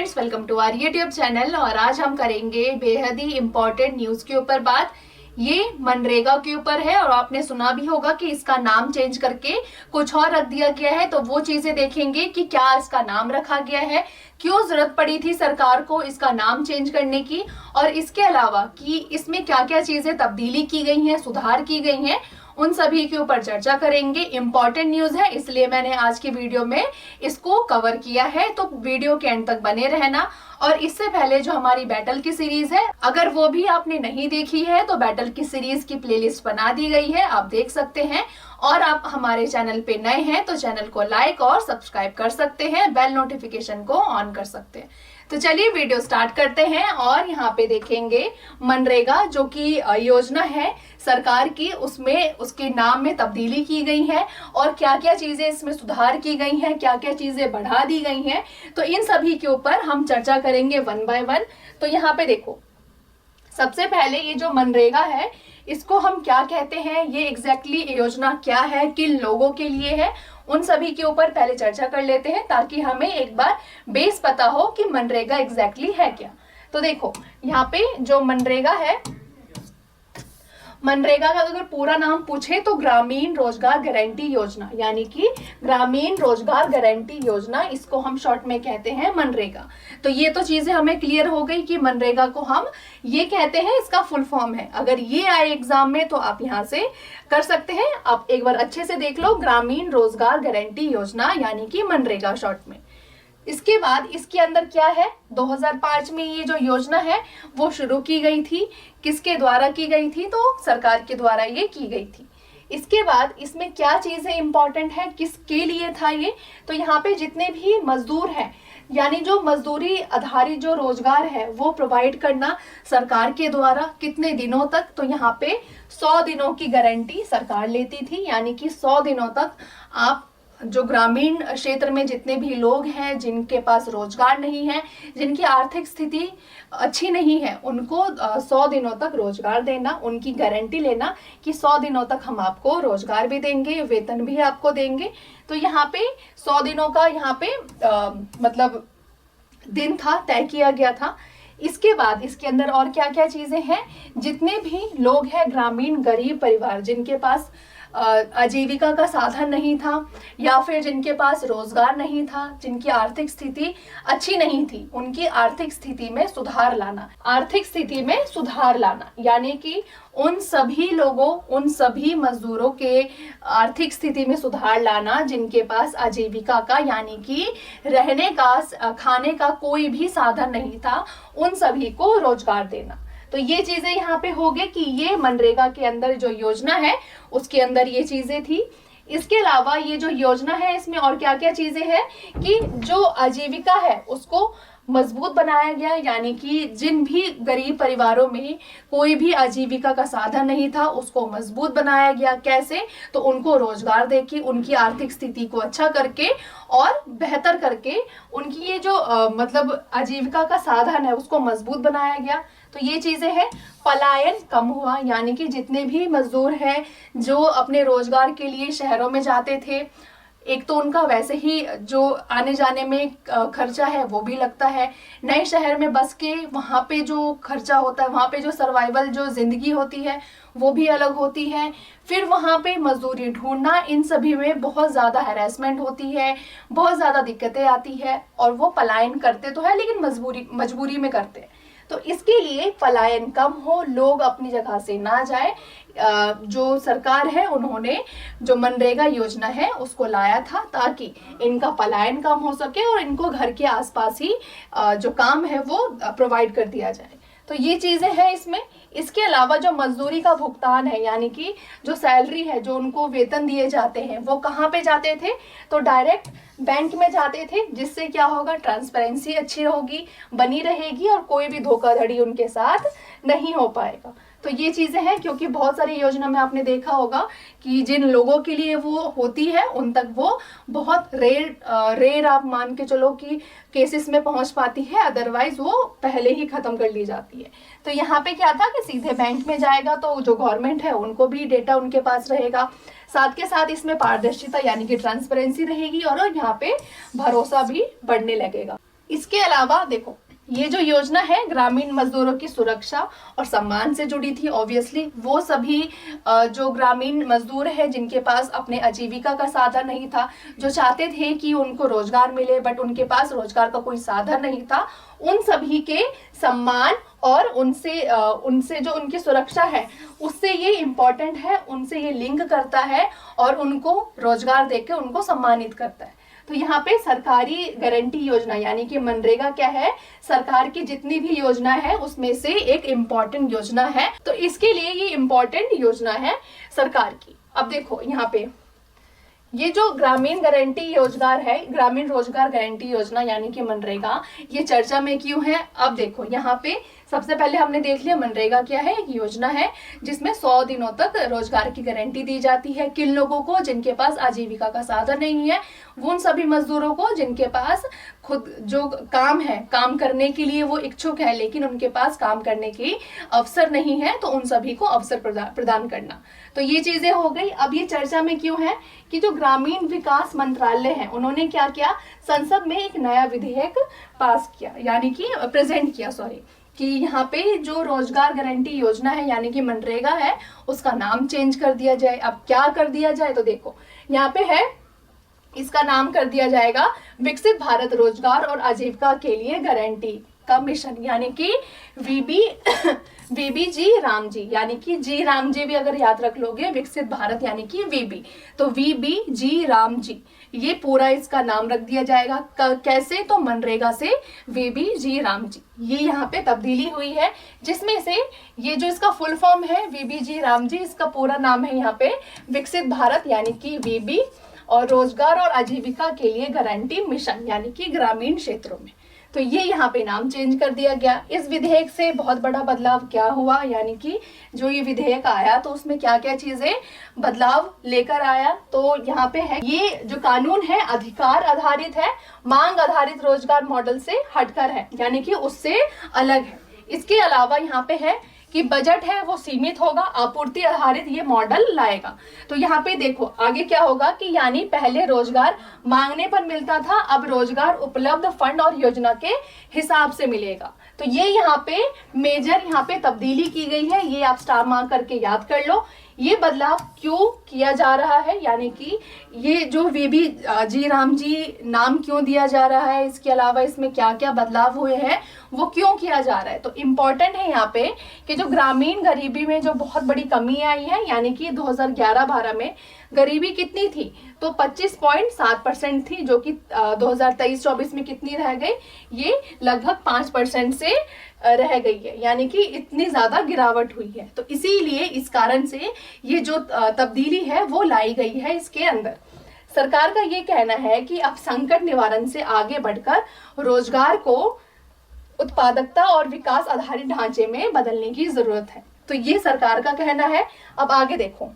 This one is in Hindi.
Friends, welcome to our YouTube channel. और आज हम करेंगे बेहद ही इम्पोर्टेंट न्यूज के ऊपर बात। ये मनरेगा के ऊपर है और आपने सुना भी होगा कि इसका नाम चेंज करके कुछ और रख दिया गया है। तो वो चीजें देखेंगे कि क्या इसका नाम रखा गया है, क्यों जरूरत पड़ी थी सरकार को इसका नाम चेंज करने की, और इसके अलावा कि इसमें क्या क्या चीजें तब्दीली की गई हैं, सुधार की गई हैं, उन सभी के ऊपर चर्चा करेंगे। इंपॉर्टेंट न्यूज है, इसलिए मैंने आज की वीडियो में इसको कवर किया है। तो वीडियो के एंड तक बने रहना। और इससे पहले जो हमारी बैटल की सीरीज है, अगर वो भी आपने नहीं देखी है तो बैटल की सीरीज की प्लेलिस्ट बना दी गई है, आप देख सकते हैं। और आप हमारे चैनल पे नए हैं तो चैनल को लाइक और सब्सक्राइब कर सकते हैं, बेल नोटिफिकेशन को ऑन कर सकते हैं। तो चलिए वीडियो स्टार्ट करते हैं। और यहाँ पे देखेंगे मनरेगा जो कि योजना है सरकार की, उसमें उसके नाम में तब्दीली की गई है और क्या क्या चीजें इसमें सुधार की गई हैं, क्या क्या चीजें बढ़ा दी गई हैं। तो इन सभी के ऊपर हम चर्चा करेंगे वन बाय वन। तो यहाँ पे देखो, सबसे पहले ये जो मनरेगा है इसको हम क्या कहते हैं, ये एग्जैक्टली योजना क्या है, किन लोगों के लिए है, उन सभी के ऊपर पहले चर्चा कर लेते हैं ताकि हमें एक बार बेस पता हो कि मनरेगा एग्जैक्टली है क्या। तो देखो यहाँ पे जो मनरेगा है, मनरेगा का अगर पूरा नाम पूछे तो ग्रामीण रोजगार गारंटी योजना, यानी कि ग्रामीण रोजगार गारंटी योजना, इसको हम शॉर्ट में कहते हैं मनरेगा। तो ये तो चीजें हमें क्लियर हो गई कि मनरेगा को हम ये कहते हैं, इसका फुल फॉर्म है। अगर ये आए एग्जाम में तो आप यहाँ से कर सकते हैं। आप एक बार अच्छे से देख लो, ग्रामीण रोजगार गारंटी योजना यानी कि मनरेगा शॉर्ट में। इसके बाद इसके अंदर क्या है, 2005 में ये जो योजना है वो शुरू की गई थी। किसके द्वारा की गई थी, तो सरकार के द्वारा ये की गई थी। इसके बाद इसमें क्या चीजें इंपॉर्टेंट है, किसके लिए था ये, तो यहाँ पे जितने भी मजदूर हैं, यानी जो मजदूरी आधारित जो रोजगार है वो प्रोवाइड करना सरकार के द्वारा, कितने दिनों तक, तो यहाँ पे 100 दिनों की गारंटी सरकार लेती थी। यानी कि 100 दिनों तक आप जो ग्रामीण क्षेत्र में जितने भी लोग हैं जिनके पास रोजगार नहीं है, जिनकी आर्थिक स्थिति अच्छी नहीं है, उनको 100 दिनों तक रोजगार देना, उनकी गारंटी लेना कि 100 दिनों तक हम आपको रोजगार भी देंगे, वेतन भी आपको देंगे। तो यहाँ पे 100 दिनों का यहाँ पे मतलब दिन था, तय किया गया था। इसके बाद इसके अंदर और क्या क्या चीजें हैं, जितने भी लोग हैं ग्रामीण गरीब परिवार जिनके पास आजीविका का साधन नहीं था, या फिर जिनके पास रोजगार नहीं था, जिनकी आर्थिक स्थिति अच्छी नहीं थी, उनकी आर्थिक स्थिति में सुधार लाना, आर्थिक स्थिति में सुधार लाना, यानी कि उन सभी लोगों, उन सभी मजदूरों के आर्थिक स्थिति में सुधार लाना जिनके पास आजीविका का यानी कि रहने का, खाने का कोई भी साधन नहीं था, उन सभी को रोजगार देना। तो ये चीजें यहाँ पे हो गए कि ये मनरेगा के अंदर जो योजना है उसके अंदर ये चीजें थी। इसके अलावा ये जो योजना है इसमें और क्या क्या चीजें हैं कि जो आजीविका है उसको मजबूत बनाया गया, यानी कि जिन भी गरीब परिवारों में कोई भी आजीविका का साधन नहीं था उसको मजबूत बनाया गया। कैसे, तो उनको रोजगार देके, उनकी आर्थिक स्थिति को अच्छा करके और बेहतर करके उनकी ये जो मतलब आजीविका का साधन है उसको मजबूत बनाया गया। तो ये चीजें हैं। पलायन कम हुआ, यानी कि जितने भी मजदूर हैं जो अपने रोजगार के लिए शहरों में जाते थे, एक तो उनका वैसे ही जो आने जाने में खर्चा है वो भी लगता है, नए शहर में बस के वहाँ पे जो खर्चा होता है, वहाँ पे जो सर्वाइवल जो जिंदगी होती है वो भी अलग होती है। फिर वहाँ पे मजदूरी ढूंढना, इन सभी में बहुत ज़्यादा हैरेसमेंट होती है, बहुत ज़्यादा दिक्कतें आती है। और वो पलायन करते तो है लेकिन मजबूरी में करते हैं। तो इसके लिए पलायन कम हो, लोग अपनी जगह से ना जाए, जो सरकार है उन्होंने जो मनरेगा योजना है उसको लाया था ताकि इनका पलायन कम हो सके और इनको घर के आसपास ही जो काम है वो प्रोवाइड कर दिया जाए। तो ये चीजें हैं इसमें। इसके अलावा जो मजदूरी का भुगतान है, यानी कि जो सैलरी है, जो उनको वेतन दिए जाते हैं, वो कहाँ पे जाते थे, तो डायरेक्ट बैंक में जाते थे, जिससे क्या होगा, ट्रांसपेरेंसी अच्छी होगी, बनी रहेगी और कोई भी धोखाधड़ी उनके साथ नहीं हो पाएगा। तो ये चीजें हैं, क्योंकि बहुत सारी योजना में आपने देखा होगा कि जिन लोगों के लिए वो होती है उन तक वो बहुत रेयर आप मान के चलो कि केसेस में पहुंच पाती है, अदरवाइज वो पहले ही खत्म कर ली जाती है। तो यहाँ पे क्या था कि सीधे बैंक में जाएगा तो जो गवर्नमेंट है उनको भी डेटा उनके पास रहेगा, साथ के साथ इसमें पारदर्शिता यानी कि ट्रांसपेरेंसी रहेगी और यहाँ पे भरोसा भी बढ़ने लगेगा। इसके अलावा देखो, ये जो योजना है ग्रामीण मजदूरों की सुरक्षा और सम्मान से जुड़ी थी। ऑब्वियसली वो सभी जो ग्रामीण मजदूर है जिनके पास अपने आजीविका का साधन नहीं था, जो चाहते थे कि उनको रोजगार मिले बट उनके पास रोजगार का कोई साधन नहीं था, उन सभी के सम्मान और उनसे जो उनकी सुरक्षा है उससे ये इम्पोर्टेंट है, उनसे ये लिंक करता है और उनको रोजगार देके उनको सम्मानित करता है। तो यहाँ पे सरकारी गारंटी योजना यानी कि मनरेगा क्या है, सरकार की जितनी भी योजना है उसमें से एक इम्पॉर्टेंट योजना है। तो इसके लिए ये इम्पॉर्टेंट योजना है सरकार की। अब देखो यहाँ पे ये जो ग्रामीण गारंटी योजना है, ग्रामीण रोजगार गारंटी योजना यानी कि मनरेगा, ये चर्चा में क्यों है। अब देखो यहाँ पे सबसे पहले हमने देख लिया मनरेगा क्या है। एक योजना है जिसमें 100 दिनों तक रोजगार की गारंटी दी जाती है किन लोगों को, जिनके पास आजीविका का साधन नहीं है, उन सभी मजदूरों को जिनके पास खुद जो काम है, काम करने के लिए वो इच्छुक है लेकिन उनके पास काम करने की अवसर नहीं है, तो उन सभी को अवसर प्रदान करना। तो ये चीजें हो गई। अब ये चर्चा में क्यों है कि जो ग्रामीण विकास मंत्रालय है उन्होंने क्या किया, संसद में एक नया विधेयक पास किया यानी कि प्रेजेंट किया, सॉरी, कि यहाँ पे जो रोजगार गारंटी योजना है यानी कि मनरेगा है उसका नाम चेंज कर दिया जाए। अब क्या कर दिया जाए, तो देखो यहाँ पे है, इसका नाम कर दिया जाएगा विकसित भारत रोजगार और आजीविका के लिए गारंटी का मिशन यानी कि वीबी जी राम जी, यानी कि जी राम जी भी अगर याद रख लोगे, विकसित भारत यानी कि वीबी, तो वीबी जी राम जी, ये पूरा इसका नाम रख दिया जाएगा। कैसे, तो मनरेगा से वीबी जी राम जी, ये यहाँ पे तब्दीली हुई है जिसमें से ये जो इसका फुल फॉर्म है वीबी जी राम जी, इसका पूरा नाम है यहाँ पे विकसित भारत यानी कि वीबी और रोजगार और आजीविका के लिए गारंटी मिशन यानी कि ग्रामीण क्षेत्रों में। तो ये यहाँ पे नाम चेंज कर दिया गया। इस विधेयक से बहुत बड़ा बदलाव क्या हुआ, यानी कि जो ये विधेयक आया तो उसमें क्या क्या चीजें बदलाव लेकर आया, तो यहाँ पे है ये जो कानून है अधिकार आधारित है, मांग आधारित रोजगार मॉडल से हटकर है यानी कि उससे अलग है। इसके अलावा यहाँ पे है कि बजट है वो सीमित होगा, आपूर्ति आधारित ये मॉडल लाएगा। तो यहाँ पे देखो आगे क्या होगा कि यानी पहले रोजगार मांगने पर मिलता था, अब रोजगार उपलब्ध फंड और योजना के हिसाब से मिलेगा। तो ये यहाँ पे मेजर यहाँ पे तब्दीली की गई है, ये आप स्टार मार्क करके याद कर लो। ये बदलाव क्यों किया जा रहा है, यानी कि ये जो वीबी जी राम जी नाम क्यों दिया जा रहा है, इसके अलावा इसमें क्या क्या बदलाव हुए हैं वो क्यों किया जा रहा है। तो इम्पोर्टेंट है यहाँ पे कि जो ग्रामीण गरीबी में जो बहुत बड़ी कमी आई है, यानी कि 2011-12 में गरीबी कितनी थी, तो 25.7% थी, जो कि 2023-24 में कितनी रह गई, ये लगभग 5% से रह गई है, यानी कि इतनी ज्यादा गिरावट हुई है। तो इसीलिए इस कारण से ये जो तब्दीली है वो लाई गई है इसके अंदर। सरकार का ये कहना है कि अब संकट निवारण से आगे बढ़कर रोजगार को उत्पादकता और विकास आधारित ढांचे में बदलने की जरूरत है। तो ये सरकार का कहना है। अब आगे देखो,